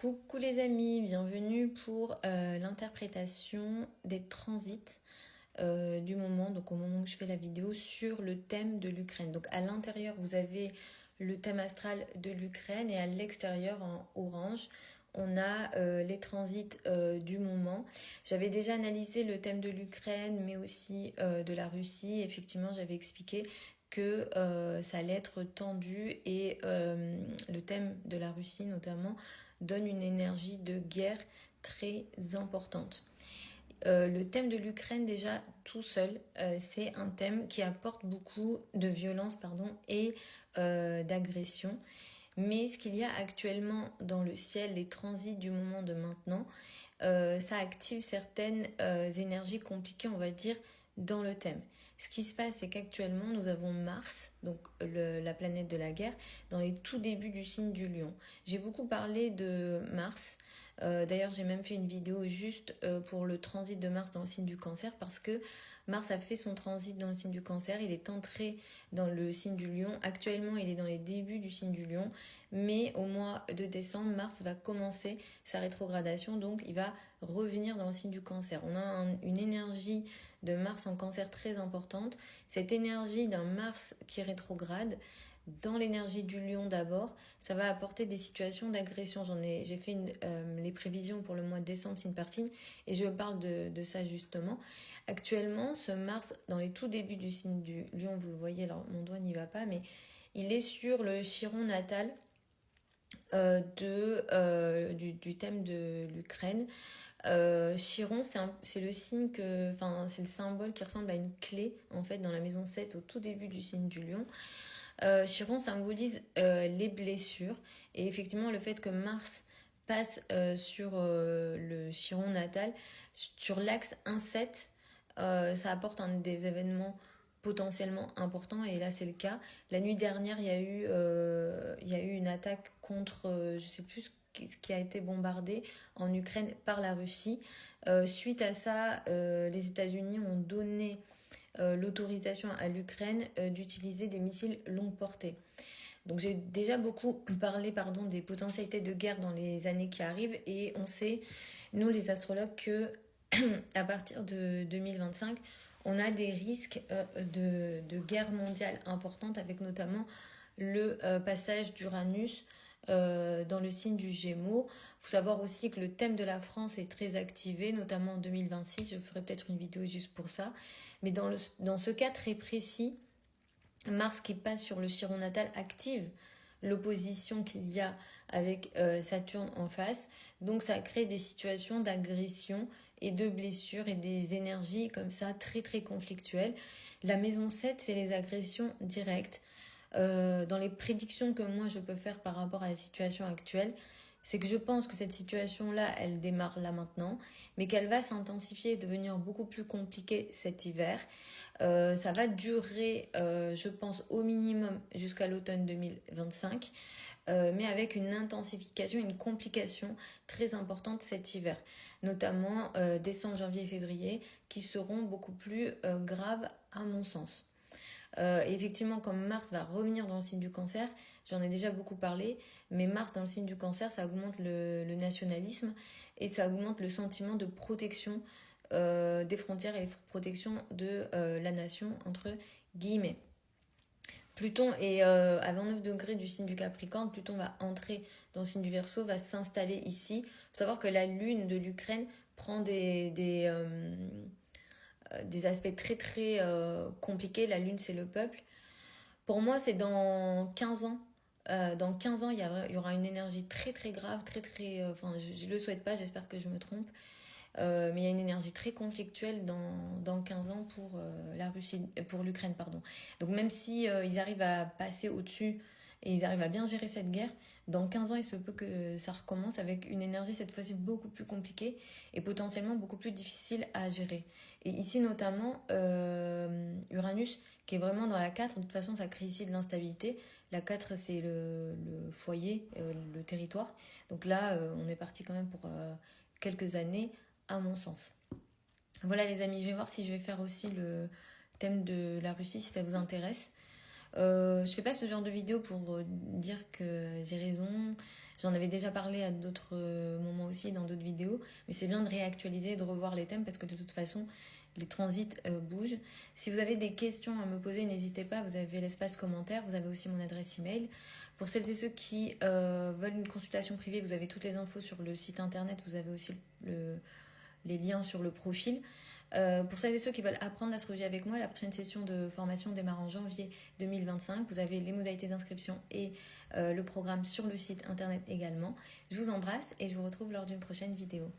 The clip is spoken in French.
Coucou les amis, bienvenue pour l'interprétation des transits du moment, donc au moment où je fais la vidéo sur le thème de l'Ukraine. Donc à l'intérieur vous avez le thème astral de l'Ukraine et à l'extérieur en orange on a les transits du moment. J'avais déjà analysé le thème de l'Ukraine mais aussi de la Russie. Effectivement j'avais expliqué que ça allait être tendu et le thème de la Russie notamment donne une énergie de guerre très importante. Le thème de l'Ukraine déjà tout seul, c'est un thème qui apporte beaucoup de violence et d'agression. Mais ce qu'il y a actuellement dans le ciel, les transits du moment de maintenant, ça active certaines énergies compliquées, on va dire, dans le thème. Ce qui se passe, c'est qu'actuellement, nous avons Mars, donc la planète de la guerre, dans les tout débuts du signe du Lion. J'ai beaucoup parlé de Mars. D'ailleurs, j'ai même fait une vidéo juste pour le transit de Mars dans le signe du Cancer, parce que Mars a fait son transit dans le signe du Cancer. Il est entré dans le signe du Lion. Actuellement, il est dans les débuts du signe du Lion. Mais au mois de décembre, Mars va commencer sa rétrogradation, donc il va revenir dans le signe du Cancer. On a une énergie de Mars en Cancer très importante. Cette énergie d'un Mars qui rétrograde, dans l'énergie du Lion d'abord, ça va apporter des situations d'agression. J'ai fait les prévisions pour le mois de décembre, signe par signe, et je parle de ça justement. Actuellement, ce Mars, dans les tout débuts du signe du Lion, vous le voyez, alors mon doigt n'y va pas, mais il est sur le chiron natal du thème de l'Ukraine. Chiron, c'est le signe c'est le symbole qui ressemble à une clé en fait dans la maison 7 au tout début du signe du Lion. Chiron symbolise les blessures et effectivement le fait que Mars passe sur le Chiron natal, sur l'axe 1-7, ça apporte des événements potentiellement importants et là c'est le cas. La nuit dernière il y a eu une attaque contre, je sais plus ce qui a été bombardé en Ukraine par la Russie. Suite à ça, les États-Unis ont donné l'autorisation à l'Ukraine d'utiliser des missiles longue portée. Donc j'ai déjà beaucoup parlé des potentialités de guerre dans les années qui arrivent et on sait, nous les astrologues, que à partir de 2025, on a des risques de guerre mondiale importante avec notamment le passage d'Uranus dans le signe du Gémeaux. Il faut savoir aussi que le thème de la France est très activé, notamment en 2026. Je ferai peut-être une vidéo juste pour ça. Mais dans ce cas très précis, Mars qui passe sur le Chiron natal active l'opposition qu'il y a avec Saturne en face. Donc ça crée des situations d'agression et de blessures et des énergies comme ça très très conflictuelles. La maison 7, c'est les agressions directes. Dans les prédictions que moi je peux faire par rapport à la situation actuelle, c'est que je pense que cette situation-là, elle démarre là maintenant, mais qu'elle va s'intensifier et devenir beaucoup plus compliquée cet hiver. Ça va durer, je pense, au minimum jusqu'à l'automne 2025, mais avec une intensification, une complication très importante cet hiver, notamment décembre, janvier et février, qui seront beaucoup plus graves à mon sens. Et effectivement, comme Mars va revenir dans le signe du Cancer, j'en ai déjà beaucoup parlé, mais Mars dans le signe du Cancer, ça augmente le nationalisme et ça augmente le sentiment de protection des frontières et protection de la nation, entre guillemets. Pluton est à 29 degrés du signe du Capricorne. Pluton va entrer dans le signe du Verseau, va s'installer ici. Il faut savoir que la lune de l'Ukraine prend des aspects très très compliqués. La lune, c'est le peuple. Pour moi, c'est dans 15 ans. Dans 15 ans, il y aura une énergie très très grave, très très. Je ne le souhaite pas, j'espère que je me trompe. Mais il y a une énergie très conflictuelle dans 15 ans pour la Russie, pour l'Ukraine, pardon. Donc même si ils arrivent à passer au-dessus et ils arrivent à bien gérer cette guerre, dans 15 ans, il se peut que ça recommence avec une énergie cette fois-ci beaucoup plus compliquée et potentiellement beaucoup plus difficile à gérer. Et ici notamment, Uranus, qui est vraiment dans la 4, de toute façon ça crée ici de l'instabilité. La 4, c'est le foyer, le territoire. Donc là, on est parti quand même pour quelques années à mon sens. Voilà les amis, je vais voir si je vais faire aussi le thème de la Russie si ça vous intéresse. Je fais pas ce genre de vidéo pour dire que j'ai raison. J'en avais déjà parlé à d'autres moments aussi, dans d'autres vidéos, mais c'est bien de réactualiser, de revoir les thèmes parce que de toute façon, les transits bougent. Si vous avez des questions à me poser, n'hésitez pas, vous avez l'espace commentaire, vous avez aussi mon adresse email. Pour celles et ceux qui veulent une consultation privée, vous avez toutes les infos sur le site internet, vous avez aussi les liens sur le profil. Pour celles et ceux qui veulent apprendre l'astrologie avec moi, la prochaine session de formation démarre en janvier 2025. Vous avez les modalités d'inscription et le programme sur le site internet également. Je vous embrasse et je vous retrouve lors d'une prochaine vidéo.